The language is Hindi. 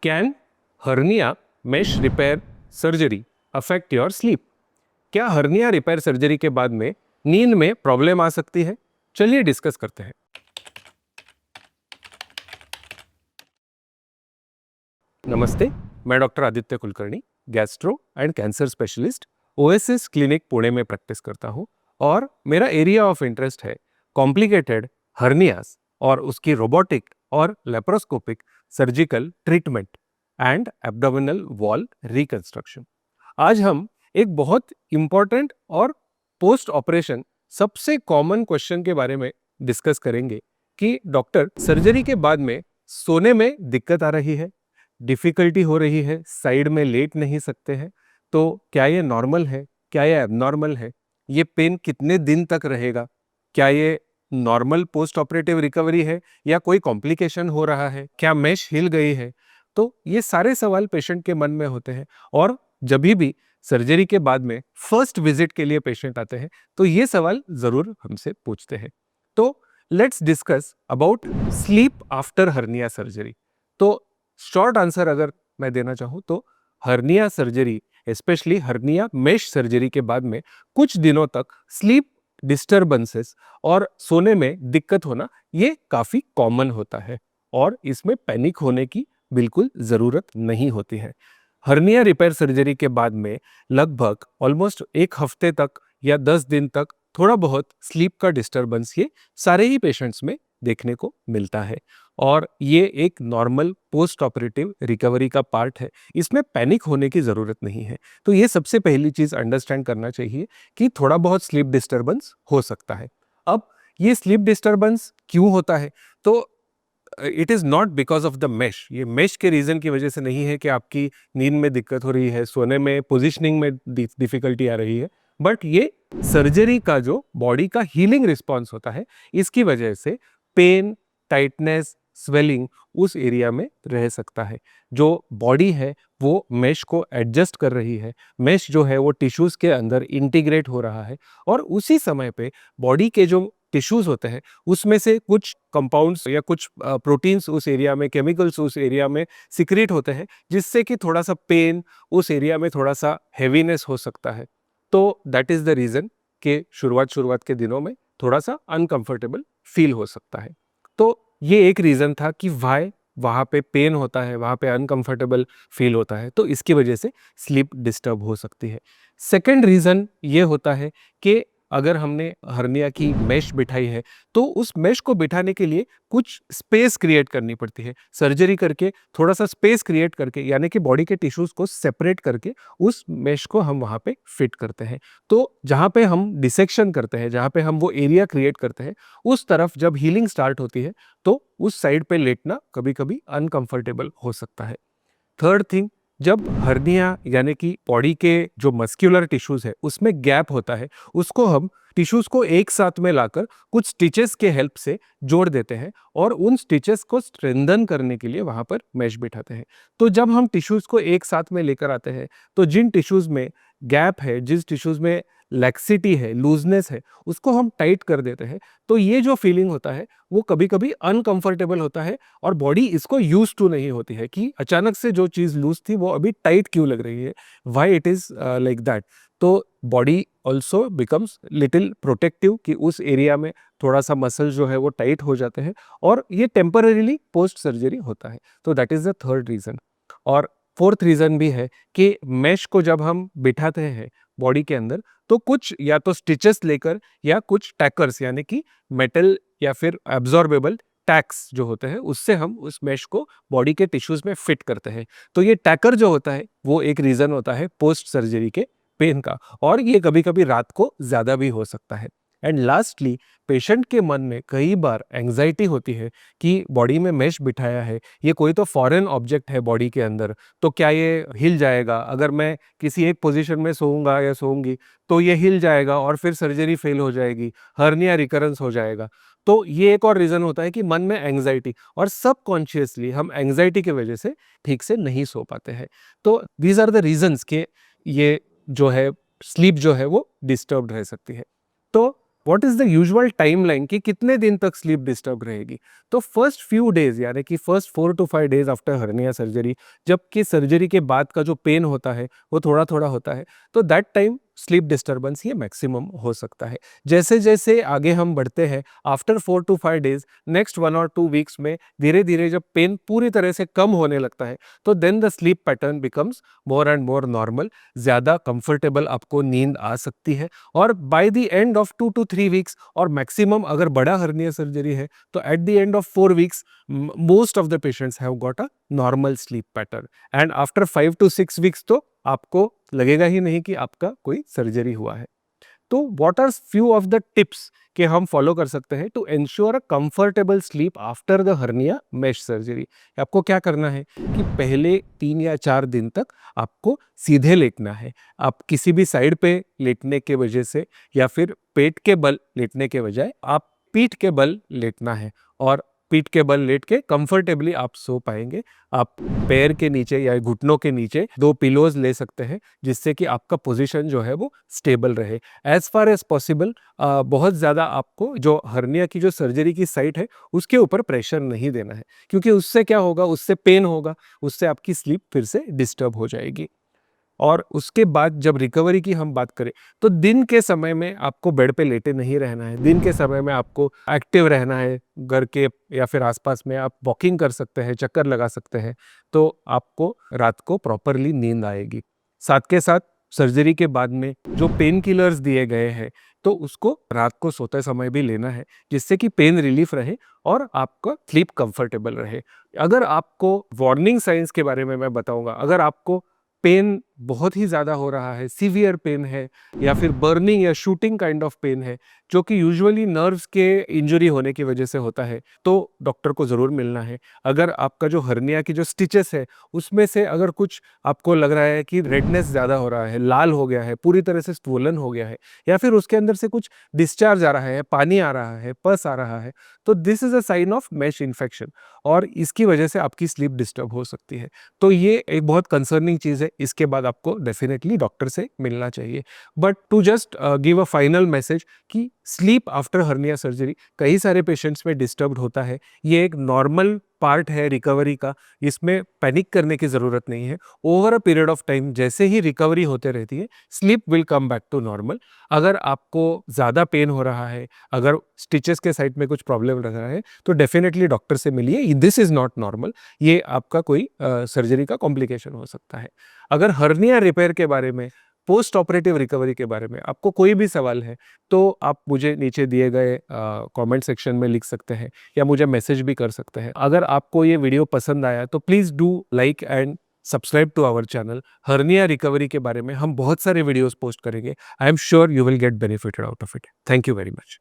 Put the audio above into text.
Can hernia mesh repair surgery affect your sleep? क्या हर्निया रिपेयर सर्जरी के बाद में नींद में प्रॉब्लम आ सकती है? चलिए डिस्कस करते हैं। नमस्ते, मैं doctor Aditya Kulkarni, gastro and cancer specialist, OSS clinic Pune में प्रैक्टिस करता हूं और मेरा एरिया ऑफ इंटरेस्ट है कॉम्प्लिकेटेड हर्नियास और उसकी रोबोटिक और laparoscopic surgical treatment and abdominal wall reconstruction. आज हम एक बहुत इंपॉर्टेंट और पोस्ट ऑपरेशन सबसे कॉमन क्वेश्चन के बारे में डिस्कस करेंगे कि डॉक्टर, सर्जरी के बाद में सोने में दिक्कत आ रही है, डिफिकल्टी हो रही है, साइड में लेट नहीं सकते हैं, तो क्या ये नॉर्मल है, क्या ये एबनॉर्मल है, ये पेन कितने दिन तक रहेगा, क्या ये नॉर्मल पोस्ट ऑपरेटिव रिकवरी है या कोई कॉम्प्लिकेशन हो रहा है, क्या मेश हिल गई है? तो ये सारे सवाल पेशेंट के मन में होते हैं और जब भी सर्जरी के बाद में फर्स्ट विजिट के लिए पेशेंट आते हैं तो ये सवाल जरूर हमसे पूछते हैं। तो let's discuss about sleep after hernia surgery. तो शॉर्ट आंसर अगर मैं देना चाहूँ तो hernia surgery, specially hernia mesh surgery के बाद में कुछ दिनों तक स्लीप डिस्टर्बेंसेस और सोने में दिक्कत होना ये काफी कॉमन होता है और इसमें पैनिक होने की बिल्कुल जरूरत नहीं होती है। हर्निया रिपेयर सर्जरी के बाद में लगभग ऑलमोस्ट एक हफ्ते तक या 10 दिन तक थोड़ा बहुत स्लीप का डिस्टरबेंस ये सारे ही पेशेंट्स में देखने को मिलता है और ये एक नॉर्मल पोस्ट ऑपरेटिव रिकवरी का पार्ट है। इसमें पैनिक होने की ज़रूरत नहीं है। तो ये सबसे पहली चीज़ अंडरस्टैंड करना चाहिए कि थोड़ा बहुत स्लीप डिस्टरबेंस हो सकता है। अब ये स्लीप डिस्टरबेंस क्यों होता है? तो it is not because of the mesh. ये मेश के रीज़न की वजह से नहीं है कि आपकी नींद में दिक्कत हो रही है, सोने में पोजिशनिंग में डिफ़िकल्टी आ रही है, बट ये सर्जरी का जो बॉडी का हीलिंग रिस्पॉन्स होता है, इसकी वजह से पेन, टाइटनेस, स्वेलिंग उस एरिया में रह सकता है। जो बॉडी है वो मेश को एडजस्ट कर रही है, मेश जो है वो टिश्यूज़ के अंदर इंटीग्रेट हो रहा है और उसी समय पे बॉडी के जो टिश्यूज़ होते हैं उसमें से कुछ कंपाउंड्स या कुछ प्रोटीन्स उस एरिया में, केमिकल्स उस एरिया में सिक्रीट होते हैं, जिससे कि थोड़ा सा पेन, उस एरिया में थोड़ा सा हैवीनेस हो सकता है। तो दैट इज़ द रीज़न कि शुरुआत के दिनों में थोड़ा सा अनकंफर्टेबल फील हो सकता है। तो ये एक रीज़न था कि वाई वहाँ पे पेन होता है, वहाँ पे अनकंफर्टेबल फील होता है, तो इसकी वजह से स्लीप डिस्टर्ब हो सकती है। सेकंड रीज़न ये होता है कि अगर हमने हर्निया की मेश बिठाई है तो उस मेश को बिठाने के लिए कुछ स्पेस क्रिएट करनी पड़ती है। सर्जरी करके थोड़ा सा स्पेस क्रिएट करके, यानी कि बॉडी के टिश्यूज़ को सेपरेट करके उस मेश को हम वहाँ पे फिट करते हैं। तो जहाँ पे हम डिसेक्शन करते हैं, जहाँ पे हम वो एरिया क्रिएट करते हैं, उस तरफ जब हीलिंग स्टार्ट होती है तो उस साइड पे लेटना कभी-कभी अनकंफर्टेबल हो सकता है। थर्ड थिंग, जब हर्निया यानी कि बॉडी के जो मस्कुलर टिश्यूज है उसमें गैप होता है, उसको हम टिश्यूज को एक साथ में लाकर कुछ स्टिचेस के हेल्प से जोड़ देते हैं और उन स्टिचेस को स्ट्रेंथन करने के लिए वहां पर मैश बिठाते हैं। तो जब हम टिश्यूज को एक साथ में लेकर आते हैं तो जिन टिश्यूज में गैप है, जिस टिश्यूज में लैक्सिटी है, लूजनेस है, उसको हम टाइट कर देते हैं। तो ये जो फीलिंग होता है वो कभी कभी अनकंफर्टेबल होता है और बॉडी इसको यूज टू नहीं होती है कि अचानक से जो चीज़ लूज थी वो अभी टाइट क्यों लग रही है, why it is like that. तो body also becomes little protective कि उस एरिया में थोड़ा सा मसल जो है वो टाइट हो जाते हैं और ये टेम्पररीली पोस्ट सर्जरी होता है। तो that is the third reason. और फोर्थ रीज़न भी है कि मैश को जब हम बिठाते हैं बॉडी के अंदर तो कुछ या तो स्टिचेस लेकर या कुछ टैकर्स यानी कि मेटल या फिर एब्जॉर्बेबल टैक्स जो होते हैं उससे हम उस मेश को बॉडी के टिश्यूज में फिट करते हैं। तो ये टैकर जो होता है वो एक रीजन होता है पोस्ट सर्जरी के पेन का और ये कभी कभी रात को ज्यादा भी हो सकता है। एंड लास्टली, पेशेंट के मन में कई बार एंग्जाइटी होती है कि बॉडी में मेश बिठाया है, ये कोई तो फॉरेन ऑब्जेक्ट है बॉडी के अंदर, तो क्या ये हिल जाएगा? अगर मैं किसी एक पोजीशन में सोऊंगा या सोऊंगी तो ये हिल जाएगा और फिर सर्जरी फेल हो जाएगी, हर्निया रिकरेंस हो जाएगा। तो ये एक और रीजन होता है कि मन में एंग्जाइटी, और सबकॉन्शियसली हम एंग्जाइटी की वजह से ठीक से नहीं सो पाते हैं। तो दीज आर द रीजंस के ये जो है स्लीप जो है वो डिस्टर्ब रह सकती है। तो what is the usual timeline कि कितने दिन तक स्लीप डिस्टर्ब रहेगी? तो फर्स्ट फ्यू डेज यानी कि first 4 to 5 days after hernia surgery, जबकि सर्जरी के बाद का जो पेन होता है वो थोड़ा थोड़ा होता है, तो दैट टाइम स्लीप डिस्टर्बेंस ये मैक्सिमम हो सकता है। जैसे जैसे आगे हम बढ़ते हैं, after 4 to 5 days, next 1 or 2 weeks में धीरे धीरे जब पेन पूरी तरह से कम होने लगता है, तो then the sleep pattern becomes more and more normal. ज़्यादा कंफर्टेबल आपको नींद आ सकती है, और by the end of 2 to 3 weeks, और मैक्सिमम अगर बड़ा हर्निया सर्जरी है तो at the end of 4 weeks most of the patients have got a normal sleep pattern. And after 5 to 6 weeks तो आपको लगेगा ही नहीं कि आपका कोई सर्जरी हुआ है। तो what are few of the tips कि हम फॉलो कर सकते हैं to ensure a comfortable sleep after the hernia mesh surgery? आपको क्या करना है कि पहले 3 या 4 दिन तक आपको सीधे लेटना है। आप किसी भी साइड पे लेटने के वजह से या फिर पेट के बल लेटने के बजाय आप पीठ के बल लेटना है, और पीठ के बल लेट के कंफर्टेबली आप सो पाएंगे। आप पैर के नीचे या घुटनों के नीचे 2 पिलोज ले सकते हैं, जिससे कि आपका पोजीशन जो है वो स्टेबल रहे। एज फार एज पॉसिबल बहुत ज़्यादा आपको जो हर्निया की जो सर्जरी की साइट है उसके ऊपर प्रेशर नहीं देना है, क्योंकि उससे क्या होगा, उससे पेन होगा, उससे आपकी स्लीप फिर से डिस्टर्ब हो जाएगी। और उसके बाद जब रिकवरी की हम बात करें, तो दिन के समय में आपको बेड पे लेटे नहीं रहना है। दिन के समय में आपको एक्टिव रहना है। घर के या फिर आसपास में आप वॉकिंग कर सकते हैं, चक्कर लगा सकते हैं, तो आपको रात को प्रॉपरली नींद आएगी। साथ के साथ सर्जरी के बाद में जो पेन किलर्स दिए गए हैं, तो उसको रात को सोते समय भी लेना है, जिससे कि पेन रिलीफ रहे और आपका स्लीप कंफर्टेबल रहे। अगर आपको वार्निंग साइंस के बारे में मैं बताऊंगा, अगर आपको पेन बहुत ही ज़्यादा हो रहा है, सीवियर पेन है, या फिर बर्निंग या शूटिंग काइंड ऑफ पेन है, जो कि यूजुअली नर्व्स के इंजरी होने की वजह से होता है, तो डॉक्टर को ज़रूर मिलना है। अगर आपका जो हर्निया की जो स्टिचेस है, उसमें से अगर कुछ आपको लग रहा है कि रेडनेस ज़्यादा हो रहा है, लाल हो गया है, पूरी तरह से स्वोलन हो गया है, या फिर उसके अंदर से कुछ डिस्चार्ज आ रहा है, पानी आ रहा है, पस आ रहा है, तो this is a sign of mesh infection, और इसकी वजह से आपकी स्लीप डिस्टर्ब हो सकती है। तो ये एक बहुत कंसर्निंग चीज़ है। इसके बाद आपको डेफिनेटली डॉक्टर से मिलना चाहिए। But to just give a final message कि स्लीप आफ्टर हर्निया सर्जरी कई सारे पेशेंट्स में डिस्टर्ब्ड होता है। ये एक नॉर्मल पार्ट है रिकवरी का, इसमें पैनिक करने की ज़रूरत नहीं है। Over a period of time जैसे ही रिकवरी होते रहती है, sleep will come back to normal. अगर आपको ज़्यादा पेन हो रहा है, अगर स्टिचेस के साइड में कुछ प्रॉब्लम लग रहा है, तो डेफिनेटली डॉक्टर से मिलिए। दिस इज़ नॉट नॉर्मल, ये आपका कोई सर्जरी का कॉम्प्लिकेशन हो सकता है। अगर हर्निया रिपेयर के बारे में, पोस्ट ऑपरेटिव रिकवरी के बारे में आपको कोई भी सवाल है, तो आप मुझे नीचे दिए गए कमेंट सेक्शन में लिख सकते हैं, या मुझे मैसेज भी कर सकते हैं। अगर आपको ये वीडियो पसंद आया तो please do like and subscribe to our channel. Hernia recovery के बारे में हम बहुत सारे वीडियोस पोस्ट करेंगे। I am sure you will get benefited out of it. Thank you very much.